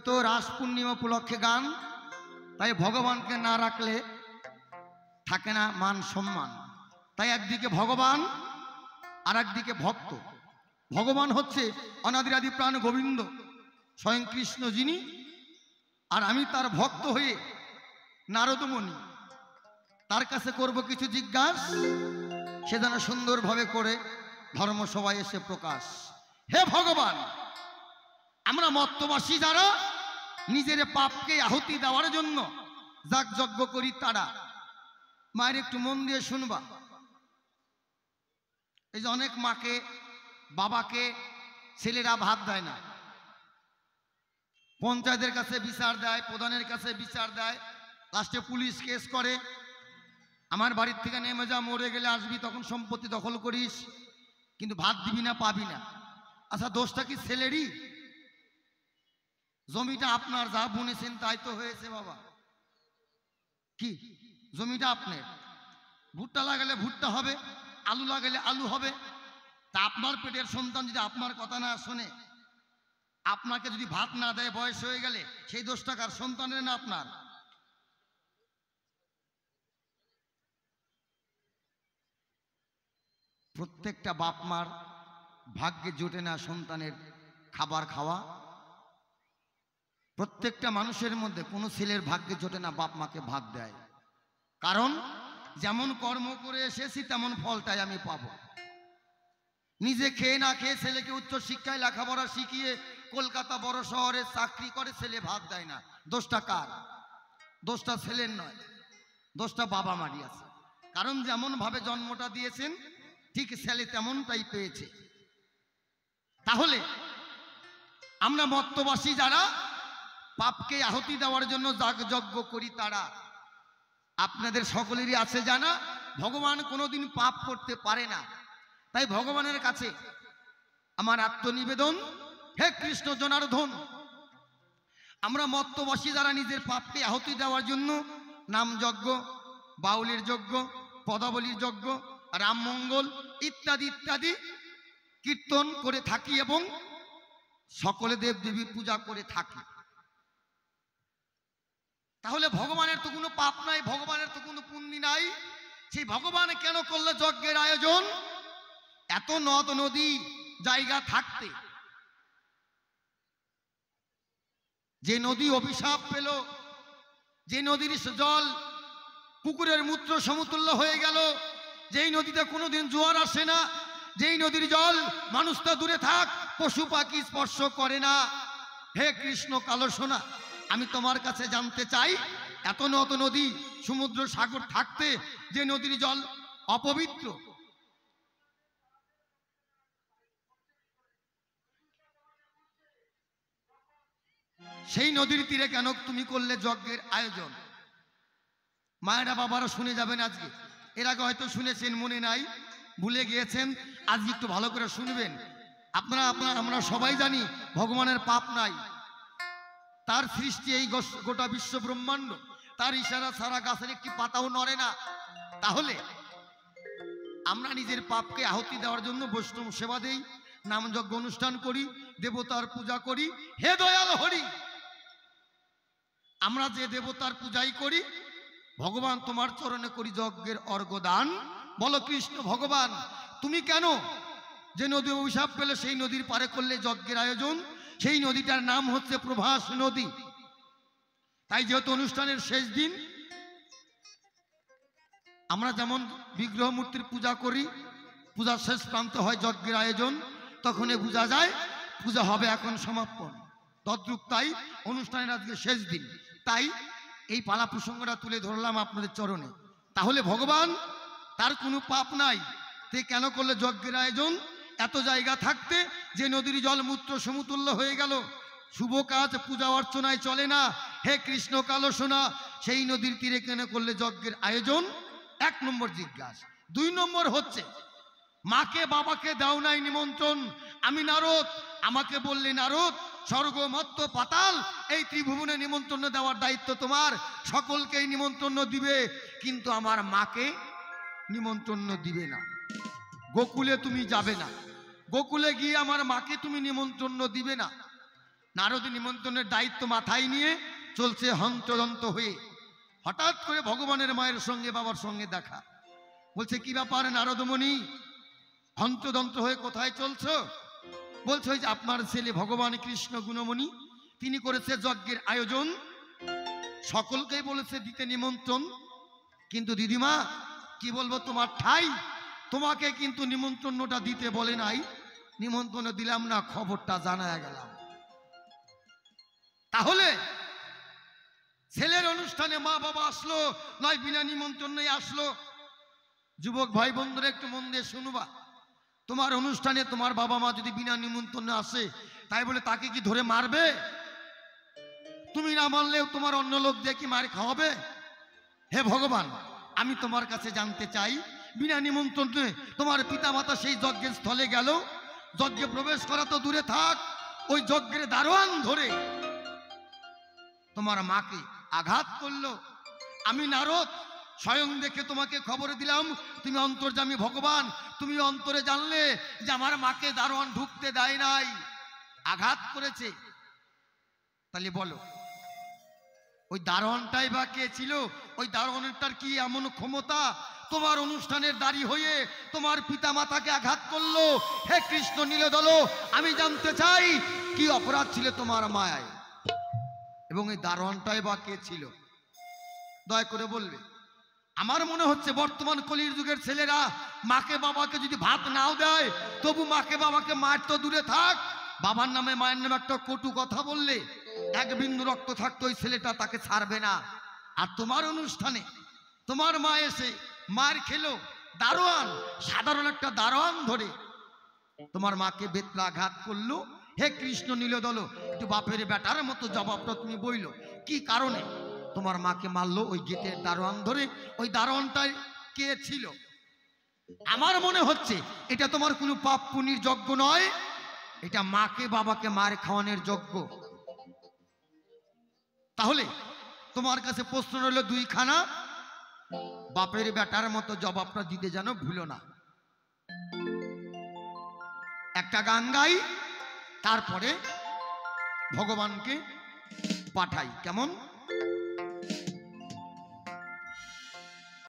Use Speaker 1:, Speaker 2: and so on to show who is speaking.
Speaker 1: তো রাস পূর্ণিমা উপলক্ষে গান, তাই ভগবানকে না রাখলে থাকে না মান সম্মান। তাই একদিকে ভগবান আর একদিকে ভক্ত। ভগবান হচ্ছে অনাদিরাদি প্রাণ গোবিন্দ, স্বয়ং কৃষ্ণ যিনি, আর আমি তার ভক্ত হয়ে নারদমণি। তার কাছে করব কিছু জিজ্ঞাসা, সে যেন সুন্দরভাবে করে ধর্মসভায় এসে প্রকাশ। হে ভগবান, আমরা মত্তবাসী যারা নিজের পাপকে আহুতি দেওয়ার জন্য যাগযজ্ঞ করি তারা, মায়ের একটু মন দিয়ে শুনবা। এই যে অনেক মাকে বাবাকে ছেলেরা ভাত দেয় না, পঞ্চায়েতের কাছে বিচার দেয়, প্রধানের কাছে বিচার দেয়, লাস্টে পুলিশ কেস করে, আমার বাড়ির থেকে নেমে যা, মরে গেলে আসবি, তখন সম্পত্তি দখল করিস, কিন্তু ভাত দিবি না, পাবি না। আচ্ছা, দোষটা কি ছেলেরই? জমিটা আপনার, যা বুনেছেন তাই তো হয়েছে বাবা। কি জমিটা আপনার, ভুট্টা লাগালে ভুট্টা হবে, আলু লাগালে আলু হবে। তা আপনার পেটের সন্তান যদি আপনার কথা না শোনে, আপনাকে যদি ভাত না দেয় বয়স হয়ে গেলে, সেই দোষটা কার? সন্তানের না আপনার? প্রত্যেকটা বাপ মার ভাগ্যে জোটে না সন্তানের খাবার খাওয়া। প্রত্যেকটা মানুষের মধ্যে কোনো ছেলের ভাগ্যে জোটে না বাপ মাকে ভাত দেয়। কারণ যেমন কর্ম করে এসেছি তেমন ফলটাই আমি পাবো। নিজে খেয়ে না খেয়ে ছেলেকে উচ্চ শিক্ষায় লেখাপড়া শিখিয়ে কলকাতা বড় শহরে চাকরি করে, ছেলে ভাত দেয় না। দোষটা কার? দোষটা ছেলের নয়, দোষটা বাবা মারই আছে। কারণ যেমন ভাবে জন্মটা দিয়েছেন ঠিক ছেলে তেমনটাই পেয়েছে। তাহলে আমরা মত্তবাসী যারা পাপকে আহুতি দেওয়ার জন্য যাগযজ্ঞ করি তারা, আপনাদের সকলেরই আছে জানা ভগবান কোনোদিন পাপ করতে পারে না। তাই ভগবানের কাছে আমার আত্মনিবেদন, হে কৃষ্ণ জনার্দন, আমরা মত্তবাসী যারা নিজের পাপকে আহুতি দেওয়ার জন্য নামযজ্ঞ, বাউলের যজ্ঞ, পদাবলীর যজ্ঞ, রাম মঙ্গল ইত্যাদি ইত্যাদি কীর্তন করে থাকি এবং সকলে দেব দেবীর পূজা করে থাকি, তাহলে ভগবানের তো কোনো পাপ নাই, ভগবানের তো কোনো পুণ্য নাই। সেই ভগবান কেন করলে যজ্ঞের আয়োজন? এত নদ নদী জায়গা থাকতে, যে নদী অভিশাপ পেল, যে নদীর জল পুকুরের মূত্র সমতুল্য হয়ে গেল, যেই নদীতে কোনোদিন জোয়ার আসে না, যেই নদীর জল মানুষটা দূরে থাক, পশু পাখি স্পর্শ করে না। হে কৃষ্ণ কালো সোনা, আমি তোমার কাছে জানতে চাই, এত নদ নদী সমুদ্র সাগর থাকতে যে নদীর জল অপবিত্র, সেই নদীর তীরে কেন তুমি করলে যজ্ঞের আয়োজন? মায়েরা বাবারা শুনে যাবেন আজকে, এর আগে হয়তো শুনেছেন, মনে নাই, ভুলে গিয়েছেন, আজকে একটু ভালো করে শুনবেন। আমরা সবাই জানি ভগবানের পাপ নাই, তার সৃষ্টি এই গোটা বিশ্ব ব্রহ্মাণ্ড, তার ইশারা ছাড়া গাছের একটি পাতাও নড়ে না। তাহলে আমরা নিজের পাপকে আহুতি দেওয়ার জন্য বৈষ্ণব সেবা দেই, নামযজ্ঞ অনুষ্ঠান করি, দেবতার পূজা করি। হে দয়াল হরি, আমরা যে দেবতার পূজাই করি, ভগবান তোমার চরণে করি যজ্ঞের অর্ঘ্যদান। বলো কৃষ্ণ ভগবান, তুমি কেন যে নদী অভিশাপ পেলে সেই নদীর পারে করলে যজ্ঞের আয়োজন? সেই নদীটার নাম হচ্ছে প্রভাস নদী। তাই যেহেতু অনুষ্ঠানের শেষ দিন, আমরা যেমন বিগ্রহ মূর্তির পূজা করি, পূজার শেষ প্রান্ত হয় যজ্ঞের আয়োজন, তখনই বোঝা যায় পূজা হবে এখন সমাপন। তদ্রূপ তাই অনুষ্ঠানের আজকে শেষ দিন, তাই এই পালা প্রসঙ্গটা তুলে ধরলাম আপনাদের চরণে। তাহলে ভগবান, তার কোনো পাপ নাই, তে কেন করলে যজ্ঞের আয়োজন? এত জায়গা থাকতে যে নদীর জল মূত্র সমতুল্য হয়ে গেল, শুভ কাজ পূজা অর্চনায় চলে না। হে কৃষ্ণ কালো সোনা, সেই নদীর তীরে কেন করলে যজ্ঞের আয়োজন? এক নম্বর জিজ্ঞাসা। দুই নম্বর হচ্ছে, মাকে বাবাকে দাও নাই নিমন্ত্রণ। আমি নারদ, আমাকে বললে নারদ, স্বর্গ মর্ত্য পাতাল এই ত্রিভুবনে নিমন্ত্রণ দেওয়ার দায়িত্ব তোমার, সকলকেই নিমন্ত্রণ দিবে, কিন্তু আমার মাকে নিমন্ত্রণ দিবে না। গোকুলে তুমি যাবে না, গোকুলে গিয়ে আমার মাকে তুমি নিমন্ত্রণ দিবে না। নারদ নিমন্ত্রণের দায়িত্ব মাথায় নিয়ে চলছে হন্তদন্ত হয়ে। হঠাৎ করে ভগবানের মায়ের সঙ্গে বাবার সঙ্গে দেখা। বলছে কি ব্যাপার নারদমণি, হন্তদন্ত হয়ে কোথায় চলছো? বলছে ওই যে আপনার ছেলে ভগবান কৃষ্ণ গুণমণি, তিনি করেছে যজ্ঞের আয়োজন, সকলকেই বলেছে দিতে নিমন্ত্রণ। কিন্তু দিদিমা কি বলবো, তোমার ঠাই, তোমাকে কিন্তু নিমন্ত্রণটা দিতে বলে নাই, নিমন্ত্রণ দিলাম না, খবরটা জানায়া গেলাম। তাহলে ছেলের অনুষ্ঠানে মা বাবা আসলো নয় বিনা নিমন্ত্রণে আসলো? যুবক ভাই বন্ধুরা একটু মন দিয়ে শুনবা, তোমার অনুষ্ঠানে তোমার বাবা মা যদি বিনা নিমন্ত্রণে আসে, তাই বলে তাকে কি ধরে মারবে? তুমি না মানলেও তোমার অন্য লোক দিয়ে কি মার খাওয়াবে? হে ভগবান, আমি তোমার কাছে জানতে চাই, বিনা নিমন্ত্রণে তোমার পিতা মাতা সেই যজ্ঞের স্থলে গেল, যজ্ঞে প্রবেশ করা তো দূরে থাক, ওই যজ্ঞের দারোয়ান ধরে তোমার মাকে আঘাত করলো। আমি নারদ স্বয়ং দেখে তোমাকে খবর দিলাম, তুমি অন্তর্যামী ভগবান, তুমি অন্তরে জানলে যে আমার মাকে দারোয়ান ঢুকতে দেয় নাই, আঘাত করেছে। তাহলে বলো ওই দারোয়ানটাই বা কে ছিল? ওই দারোয়ানটার কি এমন ক্ষমতা তোমার অনুষ্ঠানের দাঁড়ি হয়ে তোমার পিতা মাতাকে আঘাত করলো? হে কৃষ্ণ নীলদল, আমি জানতে চাই কি অপরাধ ছিল তোমার মায়ায়, এবং এই দারোয়ানটাই বা কে ছিল? দয়া করে বলবে। আমার মনে হচ্ছে বর্তমান কলির যুগের ছেলেরা মাকে বাবাকে যদি ভাত নাও দেয়, তবু মাকে বাবাকে মার তো দূরে থাক, বাবার নামে মায়ের নামে একটা কটু কথা বললে এক বিন্দু রক্ত থাকতো ওই ছেলেটা তাকে ছাড়বে না। আর তোমার অনুষ্ঠানে তোমার মা এসে মার খেলো, দারোয়ান, সাধারণ একটা দারোয়ান ধরে তোমার মাকে বেত্রাঘাত করলো। হে কৃষ্ণ নীলদল, একটু বাপের বেটার মতো জবাবটা তুমি বইলো, কি কারণে তোমার মাকে মারলো ওই গেটের দারোয়ান ধরে? ওই দারোয়ানটাই কে ছিল? আমার মনে হচ্ছে এটা তোমার কোনো পাপ পুণ্যের যজ্ঞ নয়, এটা মাকে বাবাকে মার খাওয়ানোর যজ্ঞ। তাহলে তোমার কাছে প্রশ্ন রইল দুইখানা, বাপের বেটার মতো জবাবটা দিতে যেন ভুলো না। একটা গান গাই, তারপরে ভগবানকে পাঠাই, কেমন?